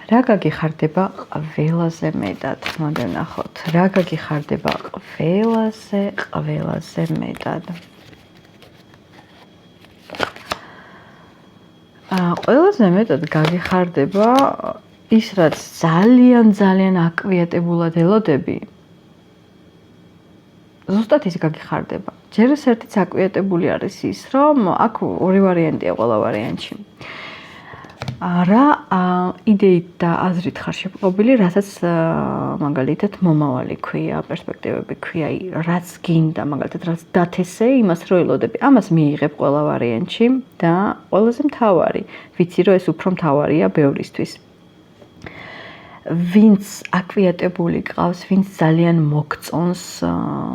რა გაგიხარდება ყველაზე მეტად? მოდი ვნახოთ. რა გაგიხარდება ყველაზე მეტად? ყველაზე მეტად გაგიხარდება ის, რაც ძალიან აკვიატებულად ელოდები. ზუსტად ის გაგიხარდება. ჯერ ერთიც აკვიატებული არის ის, რომ აქ ორი ვარიანტია ყველა ვარიანტში. რა იდეით და აზრით ხარ შეპყრობილი, რასაც მაგალითად მომავალი ქვია, პერსპექტივები ქვია, რაც გინდა, მაგალითად რაც დათესე, იმას რო ელოდები. ამას მიიღებ ყველა ვარიანტში და ყველაზე მთავარი, ვიცი რომ ეს უფრო მთავარია ბევრისთვის. ვინც აკვიატებული ყავს, ვინც ძალიან მოგწონს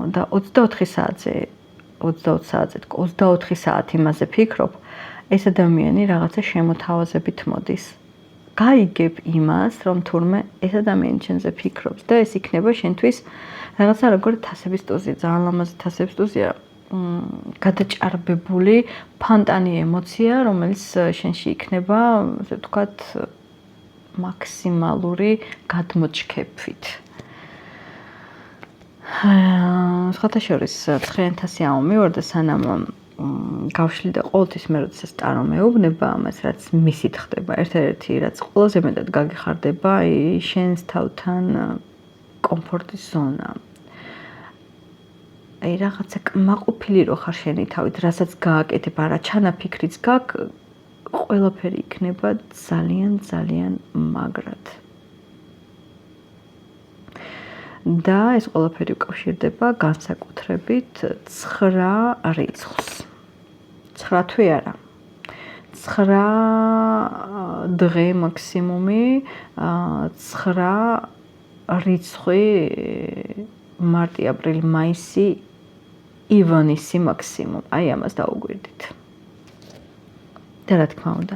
და 24 საათ იმაზე ფიქრობ, ეს ადამიანი რაღაცა შემოთავაზებით მოდის. გაიგებ იმას, რომ თურმე ეს ადამიანი შენზე ფიქრობს და ეს იქნება შენთვის რაღაცა როგორი თასების ტუზია, ძალიან ლამაზი თასების ტუზია, გადაჭარბებული ფანტანი ემოცია, რომელიც შენში იქნება, ასე ვთქვათ, მაქსიმალური გადმოჩქეფით. სხვათა შორის 9,000 ამომივარ და სანამ გავშლი და ყოველთვის მე როცა სტარო მეუბნება ამას, რაც მისით ხდება, ერთ-ერთი რაც ყველაზე მეტად გაგიხარდება, შენს თავთან კომფორტის ზონა. აი რაღაცა კმაყოფილი რო ხარ შენი თავით, რასაც გააკეთებ, არა ჩანაფიქრიც გაქვს, ყველაფერი იქნება ძალიან მაგრად. და ეს ყველაფერი უკავშირდება განსაკუთრებით 9 რიცხვს. 9 თვე არა. 9 დღე მაქსიმუმი, 9 რიცხვი მარტი, აპრილი, მაისი, ივანისი მაქსიმუმ. აი ამას დაუგვირდით. და რა თქმა უნდა,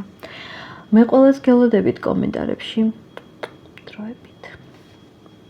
მე ყველას გელოდებით კომენტარებში. დროებით